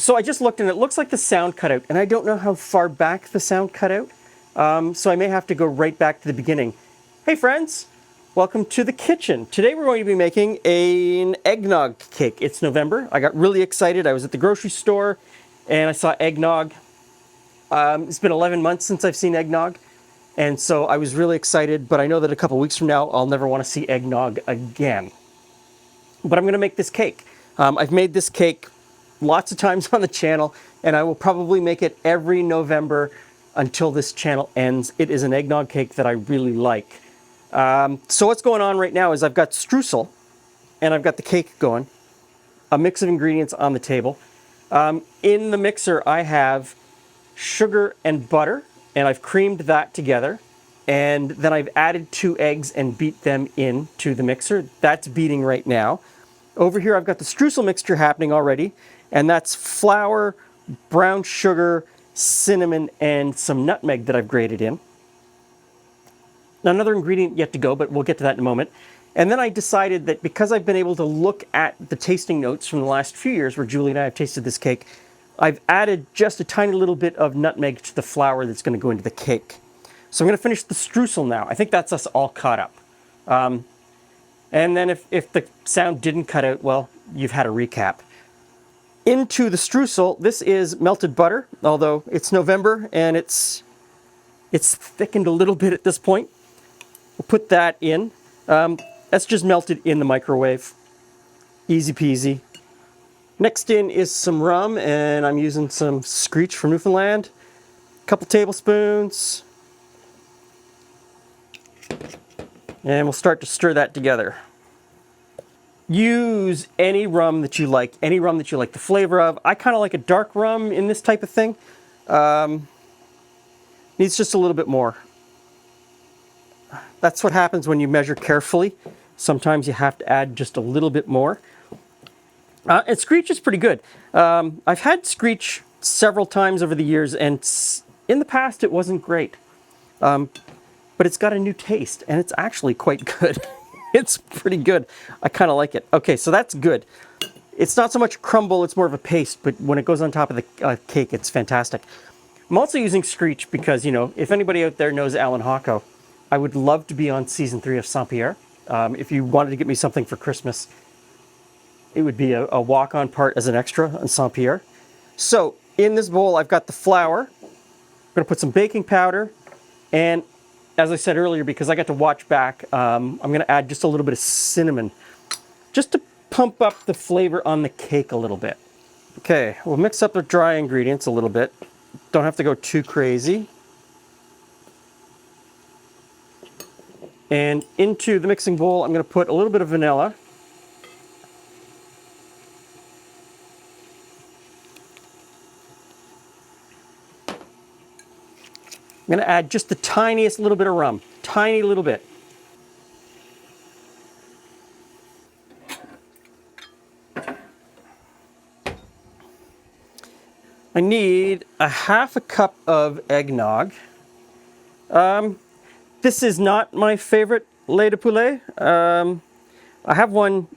So I just looked and it looks like the sound cut out, and I don't know how far back the sound cut out. So I may have to go right back to the beginning. Hey friends, welcome to the kitchen. Today we're going to be making an eggnog cake. It's November. I got really excited. I was at the grocery store and I saw eggnog. It's been 11 months since I've seen eggnog. And so I was really excited, but I know that a couple weeks from now, I'll never want to see eggnog again. But I'm going to make this cake. I've made this cake lots of times on the channel, and I will probably make it every November until this channel ends. It is an eggnog cake that I really like. So what's going on right now is I've got streusel, and I've got the cake going, a mix of ingredients on the table. In the mixer, I have sugar and butter, and I've creamed that together. And then I've added 2 eggs and beat them into the mixer. That's beating right now. Over here, I've got the streusel mixture happening already, and that's flour, brown sugar, cinnamon, and some nutmeg that I've grated in. Now, another ingredient yet to go, but we'll get to that in a moment. And then I decided that because I've been able to look at the tasting notes from the last few years where Julie and I have tasted this cake, I've added just a tiny little bit of nutmeg to the flour that's going to go into the cake. So I'm going to finish the streusel now. I think that's us all caught up. And then if the sound didn't cut out, well, you've had a recap. Into the streusel, this is melted butter, although it's November and it's thickened a little bit at this point. We'll put that in. That's just melted in the microwave. Easy peasy. Next in is some rum, and I'm using some Screech from Newfoundland. A couple tablespoons. And we'll start to stir that together. Use any rum that you like the flavor of. I kind of like a dark rum in this type of thing. Needs just a little bit more. That's what happens when you measure carefully. Sometimes you have to add just a little bit more. And Screech is pretty good. I've had Screech several times over the years, and in the past it wasn't great. But it's got a new taste, and it's actually quite good. It's pretty good. I kind of like it. Okay, so that's good. It's not so much crumble, it's more of a paste, but when it goes on top of the cake, it's fantastic. I'm also using Screech because, you know, if anybody out there knows Alan Hocko, I would love to be on season 3 of Saint-Pierre. If you wanted to get me something for Christmas, it would be a walk-on part as an extra on Saint-Pierre. So in this bowl, I've got the flour. I'm going to put some baking powder, and as I said earlier, because I got to watch back, I'm going to add just a little bit of cinnamon, just to pump up the flavor on the cake a little bit. Okay, we'll mix up the dry ingredients a little bit. Don't have to go too crazy. And into the mixing bowl, I'm going to put a little bit of vanilla. I'm going to add just the tiniest little bit of rum. Tiny little bit. I need a half a cup of eggnog. This is not my favorite lait de poulet. I have one,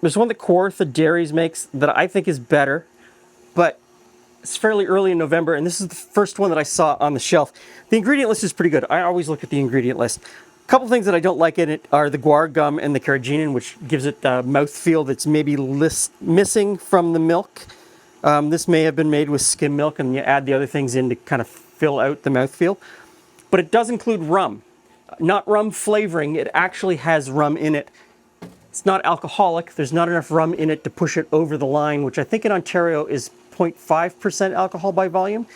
there's one that Kawartha Dairies makes that I think is better, but it's fairly early in November, and this is the first one that I saw on the shelf. The ingredient list is pretty good. I always look at the ingredient list. A couple things that I don't like in it are the guar gum and the carrageenan, which gives it a mouthfeel that's maybe missing from the milk. This may have been made with skim milk, and you add the other things in to kind of fill out the mouthfeel. But it does include rum. Not rum flavoring, it actually has rum in it. It's not alcoholic. There's not enough rum in it to push it over the line, which I think in Ontario is 0.5% alcohol by volume.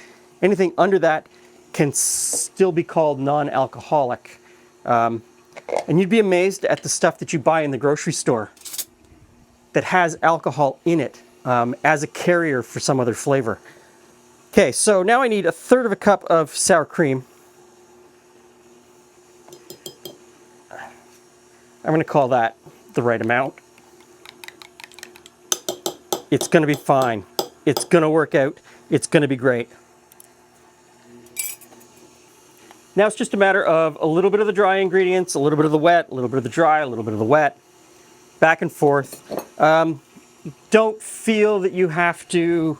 Anything under that can still be called non-alcoholic. And you'd be amazed at the stuff that you buy in the grocery store that has alcohol in it as a carrier for some other flavor. Okay, so now I need 1/3 of a cup of sour cream. I'm going to call that the right amount. It's going to be fine. It's going to work out. It's going to be great. Now it's just a matter of a little bit of the dry ingredients, a little bit of the wet, a little bit of the dry, a little bit of the wet, back and forth. Don't feel that you have to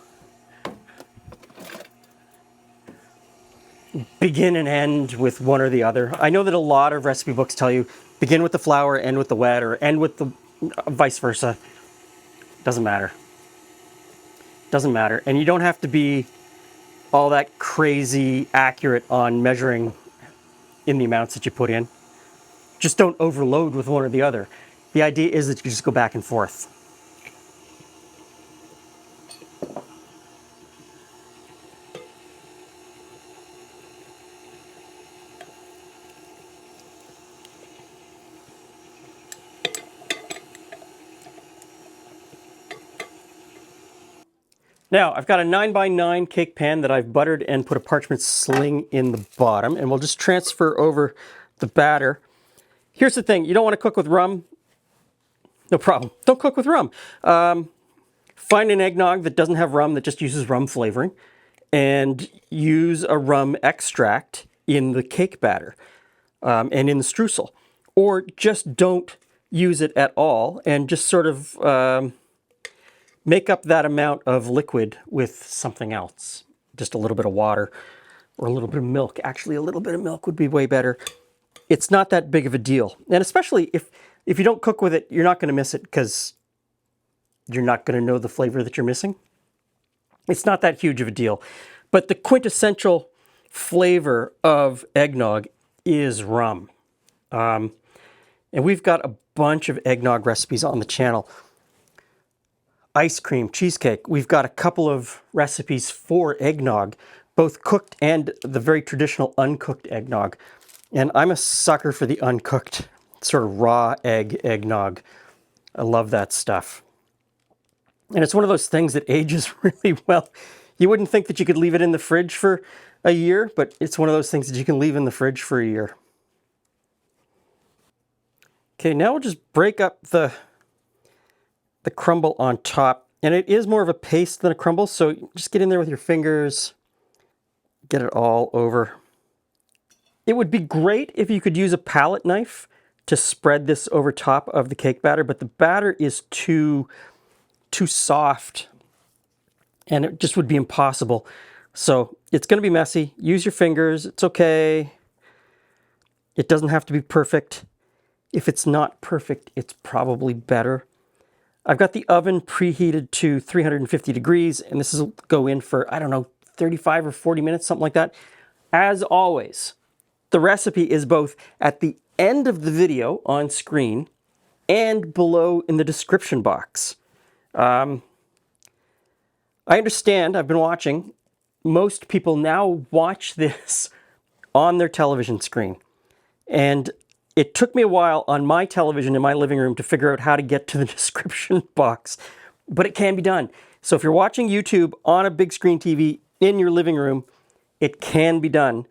begin and end with one or the other. I know that a lot of recipe books tell you begin with the flour, end with the wet, or end with the vice versa. Doesn't matter. Doesn't matter. And you don't have to be all that crazy accurate on measuring in the amounts that you put in. Just don't overload with one or the other. The idea is that you just go back and forth. Now, I've got a 9x9 cake pan that I've buttered and put a parchment sling in the bottom, and we'll just transfer over the batter. Here's the thing, you don't want to cook with rum, no problem. Don't cook with rum. Find an eggnog that doesn't have rum, that just uses rum flavoring, and use a rum extract in the cake batter and in the streusel. Or just don't use it at all and just sort of make up that amount of liquid with something else. Just a little bit of water or a little bit of milk. Actually, a little bit of milk would be way better. It's not that big of a deal. And especially if you don't cook with it, you're not going to miss it because you're not going to know the flavor that you're missing. It's not that huge of a deal. But the quintessential flavor of eggnog is rum. And we've got a bunch of eggnog recipes on the channel. Ice cream, cheesecake. We've got a couple of recipes for eggnog, both cooked and the very traditional uncooked eggnog. And I'm a sucker for the uncooked, sort of raw eggnog. I love that stuff. And it's one of those things that ages really well. You wouldn't think that you could leave it in the fridge for a year, but it's one of those things that you can leave in the fridge for a year. Okay, now we'll just break up the crumble on top. And it is more of a paste than a crumble, so just get in there with your fingers, get it all over. It would be great if you could use a palette knife to spread this over top of the cake batter, but the batter is too soft and it just would be impossible. So it's going to be messy. Use your fingers. It's okay. It doesn't have to be perfect. If it's not perfect, it's probably better. I've got the oven preheated to 350 degrees, and this will go in for, I don't know, 35 or 40 minutes, something like that. As always, the recipe is both at the end of the video on screen and below in the description box. I understand, I've been watching, most people now watch this on their television screen. And it took me a while on my television in my living room to figure out how to get to the description box, but it can be done. So if you're watching YouTube on a big screen TV in your living room, it can be done.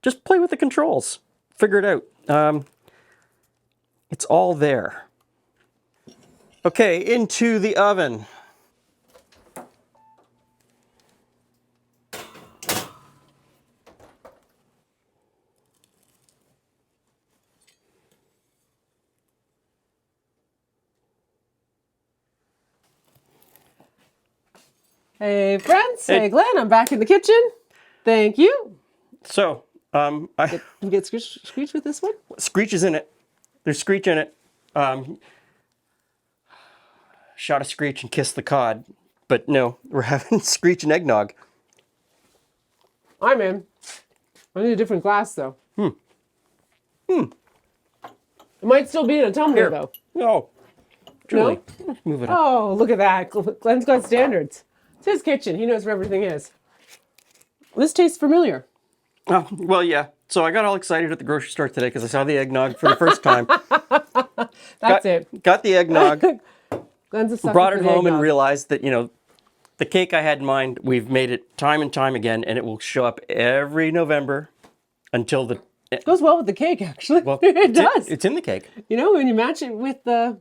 Just play with the controls, figure it out. It's all there. Okay, into the oven. Hey friends, hey Glenn, I'm back in the kitchen. Thank you. So, You get Screech with this one? Screech is in it. There's Screech in it. Shot a Screech and kissed the cod. But no, we're having Screech and eggnog. I'm in. I need a different glass though. It might still be in a tumbler though. No. Julie, let's move it up. Oh, look at that. Glenn's got standards. It's his kitchen. He knows where everything is. This tastes familiar. Oh, well, yeah. So I got all excited at the grocery store today because I saw the eggnog for the first time. That's it. Got the eggnog. Glenn's a sucker Brought for it the home and eggnog. realized that, the cake I had in mind, we've made it time and time again, and it will show up every November until the... It goes well with the cake, actually. Well, it does. It's in the cake. You know, when you match it with the...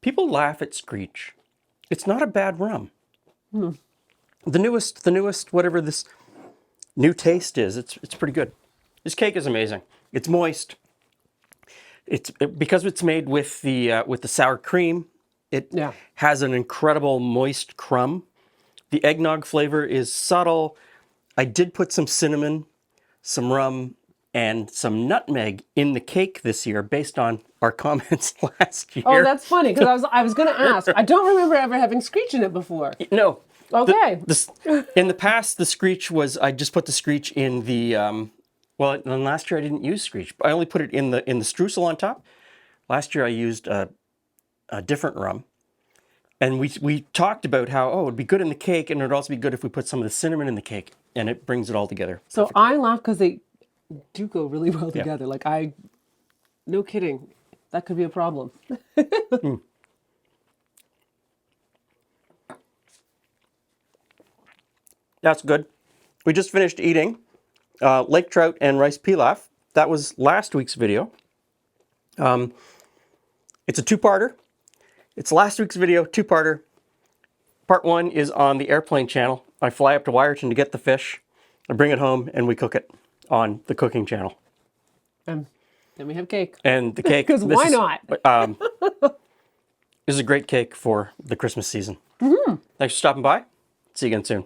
People laugh at Screech. It's not a bad rum. The newest, whatever this new taste is, it's pretty good. This cake is amazing. It's moist. Because it's made with the sour cream. It Yeah. has an incredible moist crumb. The eggnog flavor is subtle. I did put some cinnamon, some rum, and some nutmeg in the cake this year based on our comments last year. Oh, that's funny because I was going to ask. I don't remember ever having Screech in it before. No. Okay. In the past, the Screech was, I just put the Screech in the, well, then last year I didn't use Screech. I only put it in the streusel on top. Last year I used a different rum. And we talked about how, oh, it'd be good in the cake, and it'd also be good if we put some of the cinnamon in the cake, and it brings it all together. So I laugh because they do go really well together. Like no kidding, that could be a problem. That's good. We just finished eating lake trout and rice pilaf. That was last week's video. It's a two-parter. It's last week's video, two-parter. Part 1 is on the airplane channel. I fly up to Wyerton to get the fish. I bring it home and we cook it on the cooking channel. And then we have cake. And the cake. Because why not? This is a great cake for the Christmas season. Thanks for stopping by. See you again soon.